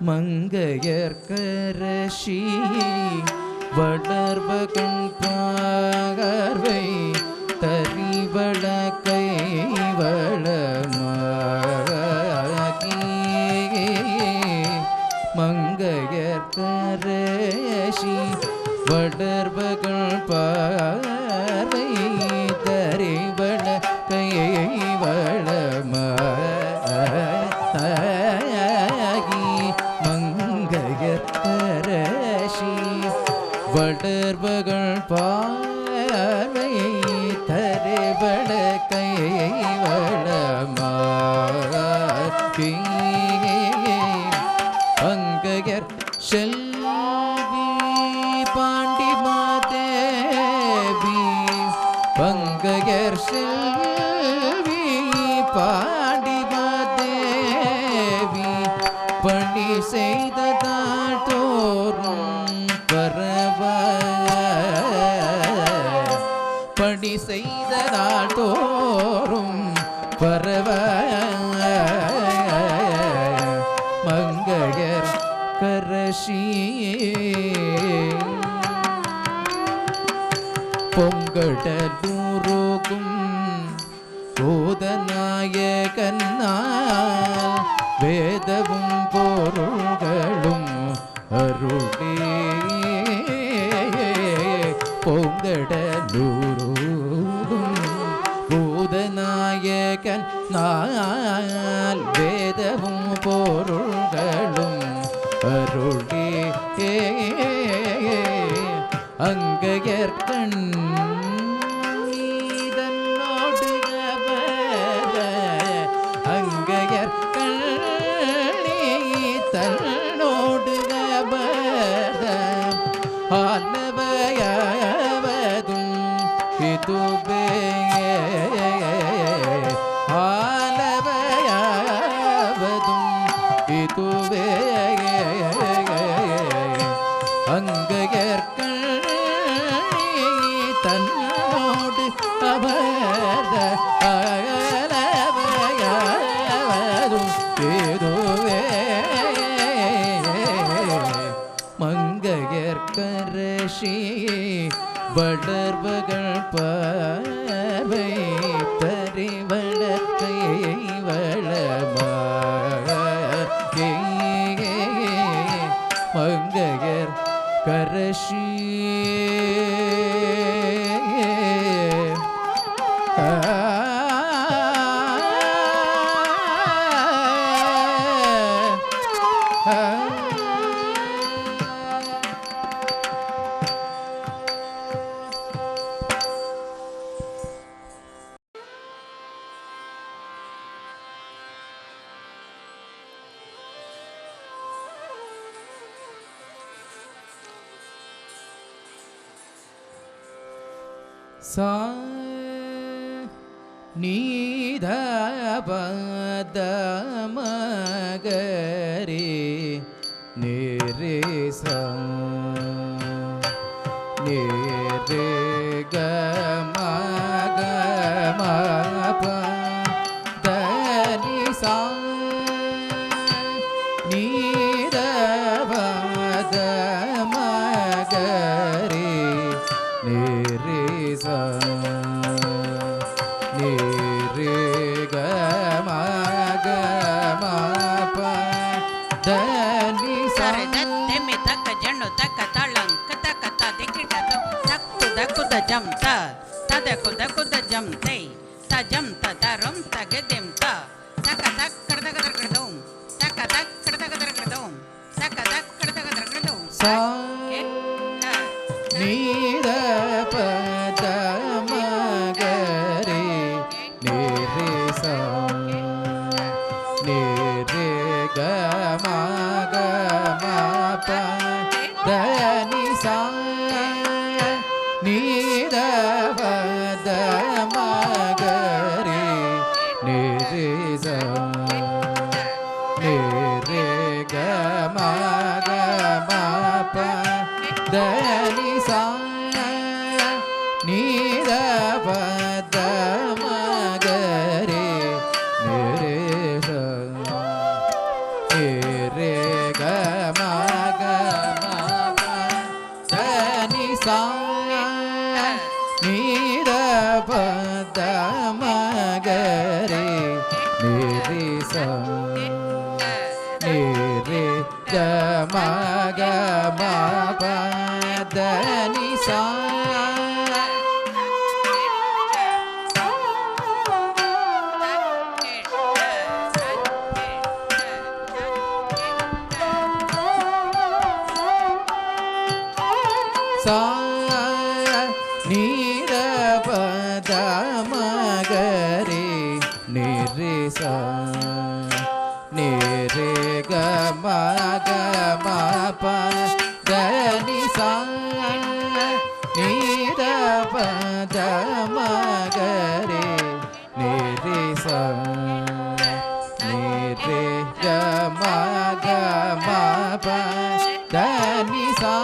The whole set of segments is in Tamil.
மங்கையர்கரசி வளர்வகண் பார்வை தரிவள கைவளமாகி மங்கையர்கரசி வளர்வகண் பார்வை தரிவள கைவளமாகி மங்கையர்கரசி வளர்வகண் பார்வை தரிவள கைவளமாகி மங்கையர் செல்வி பாண்டி மாதேவி மங்கையர் செல்வி பாண்டி மாதேவி பணி செய்ததால் தோறும் பரவ பணி செய்ததால் தோறும் பரவ மங்கையர் கரசி பொங்கடலூருகும் போதநாயகனால் வேதவும் பொருள்களும் அருளே பொங்கடலூருகும் போதநாயகன் நாள் வேதவும் பொருள்களும் அருளே அங்கையர்கண் இதனோடு அங்கையர்கண் தன்னோடு ஆலவையாவதும் இதுவே ஆலவையாவதும் இதுவே அங்கையர்கண் தன்னோடு அமர்ந்த அகலவையாவதும் இதுவே மங்கையர்கரசி வளர்வகண் பார்வை பரிவள கைவளமாகி மங்கையர் கரசி சா நீத பத மகரி நேரே சா நேரே கமக மப தனி சா நீத பத மகரி நேரே சா நேரே கமக மப தனி சா தத்தமே தக்க ஜண்ணு தக்க தளங்க தக்க ததிக்கிட்ட தக்கு தக்குத ஜம் த ததக்குத குத ஜம் தை தஜம் ததரம் தகதெம் த தக்க தக்கட தகதகதம் தக்க தக்கட தகதகதம் தக்க தக்கட தகதகதம் சா நீத பத மகரி நேரே சா நேரே கமக மப தனி சா நீத பத மகரி நேரே சா நேரே கமக மப நீத பத மகரே நிரி சா நிரி க மக மபத நிசா சா நீத பத மகரே நிரி சா நிரி க மக மபத நிசா நீத பத மகரே நிரி சா நிரி க மக மபத நிசா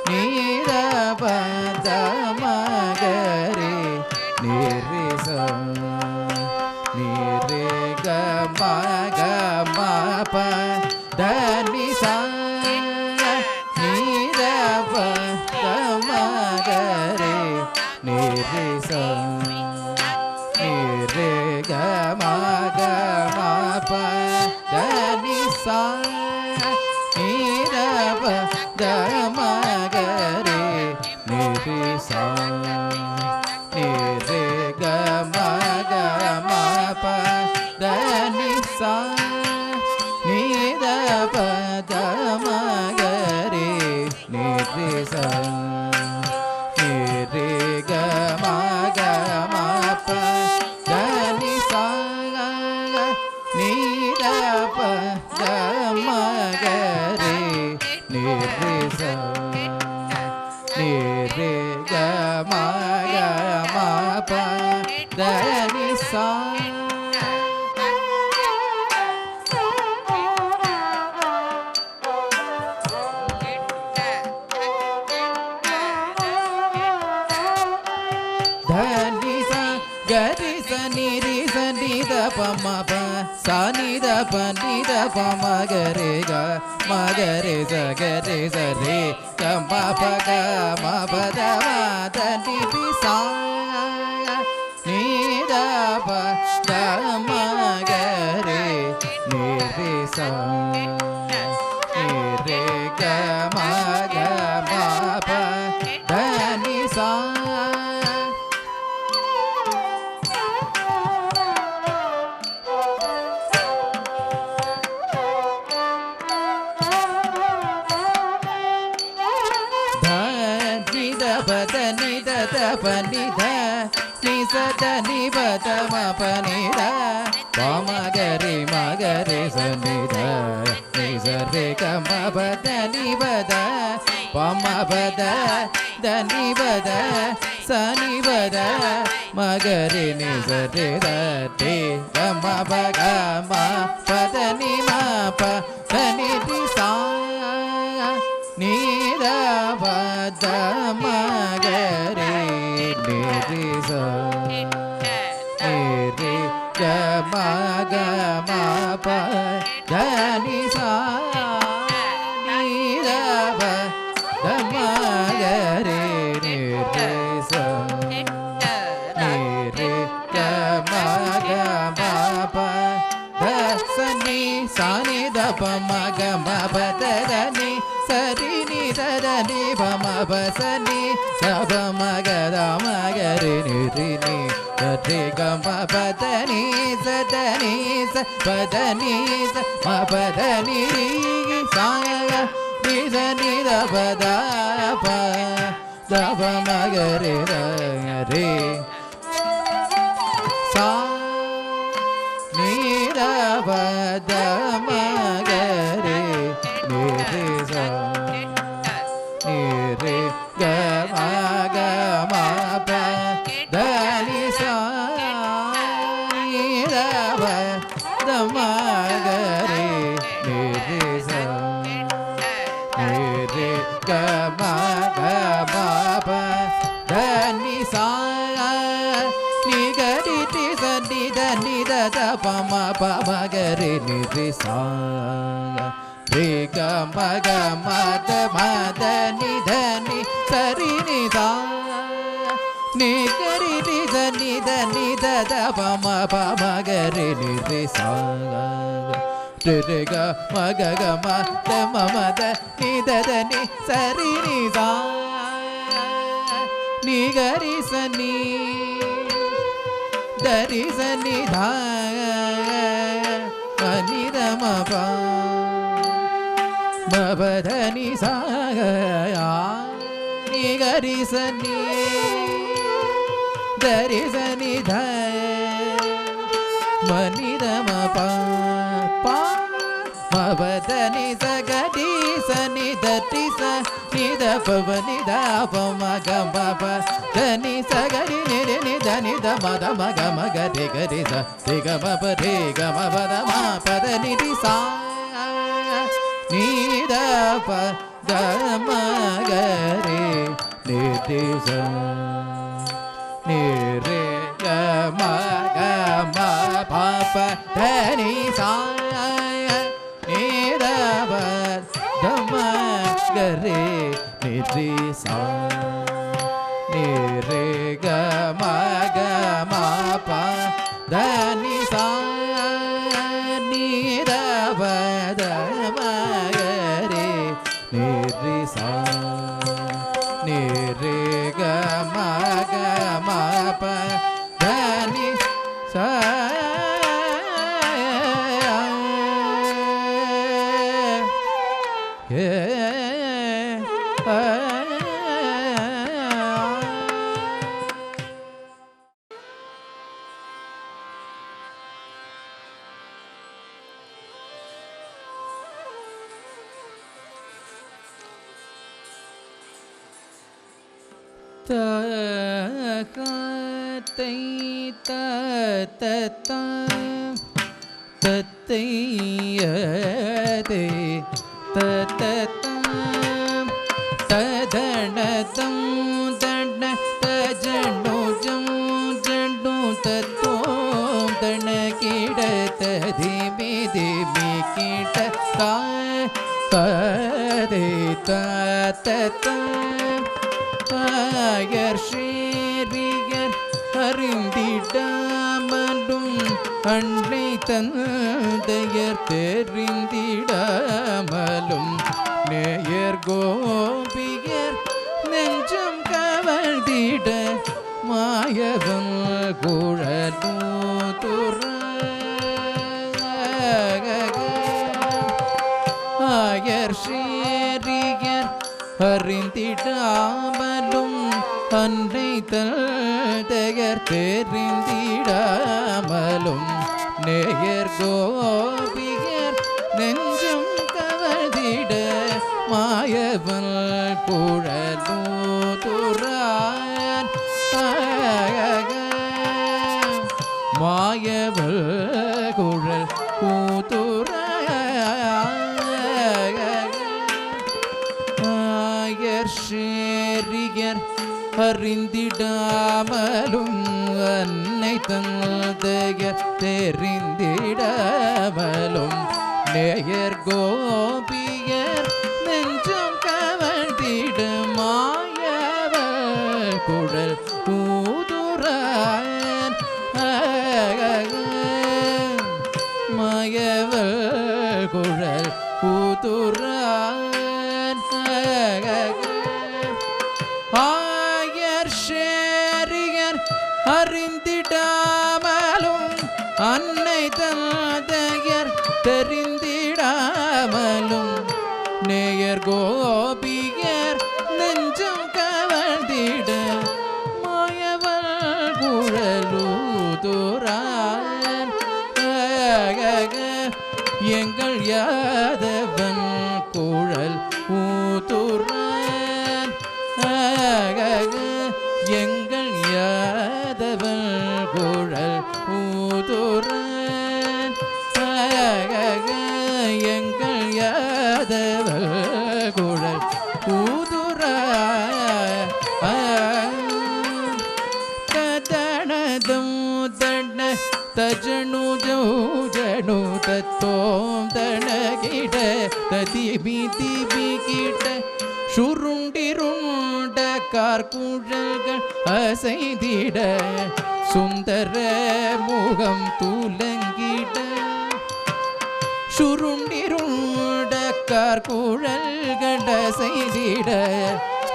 நீத பத மகரே நிரி சா நிரி க மக மபத நிசா நீத பத மகரே நிரி சா நிரி க மக மபத நிசா நீத பத மகரே நிரி சா நிரி க மக மபத நிசா நீத பத மகரே நிரி சா நிரி க மக மபத நிசா நீத பத மகரே நிரி சா நிரி க மக மபத நிசா gari sani ri sani da pa ma pa sani da pa ni da pa ma gare ga ma gare sa re ga ma pa da ma da ni pi sa ni da pa da ma gare ni ri sa ni re ga ma pa da ni sa பதனி தத பனித நிசதனி பத மபனித பமகரி மகரி சனித நிசரே கமபதனி பத பமபத தனி பத சனி பத மகரி நிசரே தே கமபக மபதனி மப தனி திசா நீத பத மகரே நிரி சா நிரி க மக மபத நிசா நீத பத மகரே நிரி சா நிரி க மக மபத சனி சானி த ப மக மபத தனி சரி நி தத நி ப மப சனி சப மகத மகரி நிரி நி தரி க மபத நி சத நி ச பத நி ச மபத நி சாய நி ச நி த பத ப தப மகரி ரே சா நீத பத மகரே நிரி சா நிரி க மக மபத நிசா நீத பத மகரே நிரி சா நிரி க மக மபத நிசா நிகரி சனி தனி தத பம பமகரி நிரி சா ரே க மக மத மத நி தனி சரி நி சா ni gari ni da ni da ni da da pa ma ga re ni re sa re re ga ma da ma da ni da ni sa ri ni sa ni gari sa ni da ri sa ni da ma ni da ma pa ma pa da ni sa ga ni gari sa ni da ri sa ni da ma ni da ma pa pa ma pa da ni sa ga di sa ni da ti sa ni da pa va ni da pa ma ga ma pa da ni sa ga ri ni da ni da ma ga re sa re ga ma pa re ga ma pa da ni di sa ni da pa da ma ga re ni di sa ni re ga ma pa pa da ni sa ni da pa da ma ga re ni di sa ni re ga ma pa da ni sa ni da pa da ma ga re ni di sa ni re ga ma pa da ni sa அன்னை தந்தையர் தெரிந்திடாமலும் நேயர் கோபியர் நெஞ்சம் கவர்ந்திட மாயவன் குழலூதுற ஆயர் சேரியர் அறிந்திடாமலும் அன்னை தந்தையர் தெரிந்திடாமலும் நேயர் கோபியர் நெஞ்சம் கவர்ந்திட மாயவன் குழலூதுறான் மாயவள் குழல் ஊதுறான் ஆயர் சேரியர் அறிந்திடாமலும் அன்னை தந்தையர் தெரிந்திடாமலும் நேயர் கோபியர் நெஞ்சம் கவர்ந்திட மாயவள் குழல் ஊதுறான் மாயவள் குழல் ஊதுறான் ஆயர் சேரியர் அறிந்திடாமலும் அன்னை தந்தையர் தெரிந்திடாமலும் நேயர் கோபியர் நெஞ்சம் கவர்ந்திட மாயவள் குழலூதுறான் எங்கள் யாதவன் குழல் ஊதுறான் எங்கள் யாதவன் குழல் ஊதுறான் எங்கள் யாதவன் குழல் ஊதுறான் ததனதம் தன தஜனு ஜனு தத்தோம் தனகிட ததிபி திபி கிட சுருண்டிருண்ட கார்குழல்கள் அசைந்திட சுந்தர முகம் தூலங்கிட சுருண்டிருண்ட கார்குழல்கள் அசைந்திட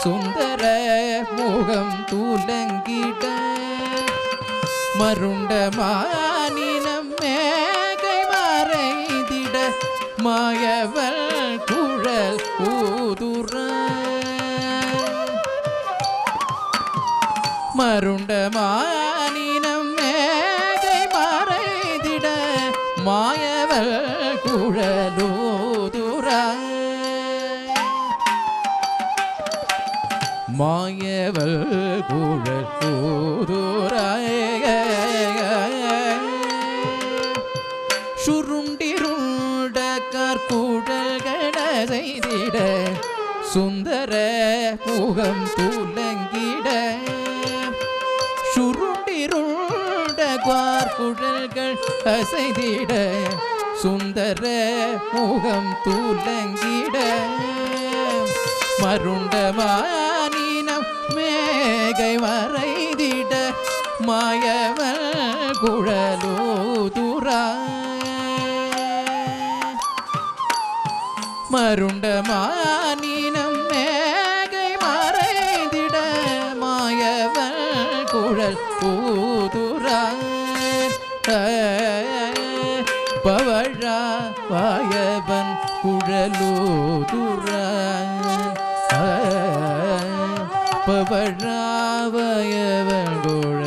சுந்தர முகம் தூலங்கிட மருண்ட மானினம் மேகை மறைந்திட மாயவள் குழல் ஊதுற மருண்ட மானினம் மேகை மறைந்திட மாயவள் குழலூதுற மாயவள் குழல் ஊதுற சுருண்டிருண்ட கார்குழல்கள் செய்திட சுந்தர முகம் தூலங்கிட சுருண்டிருண்ட கார்குழல்கள் அசைந்திட சுந்தர முகம் தூலங்கிட மருண்ட மானினம் மேகை மறைந்திட மாயவள் குழலூதுற மருண்ட மானினம் மேகை மறைந்திட மாயவள் குழல் ஊதுற பவழா வாயவன் குழலூதுற பவழா வாயவன் குழல்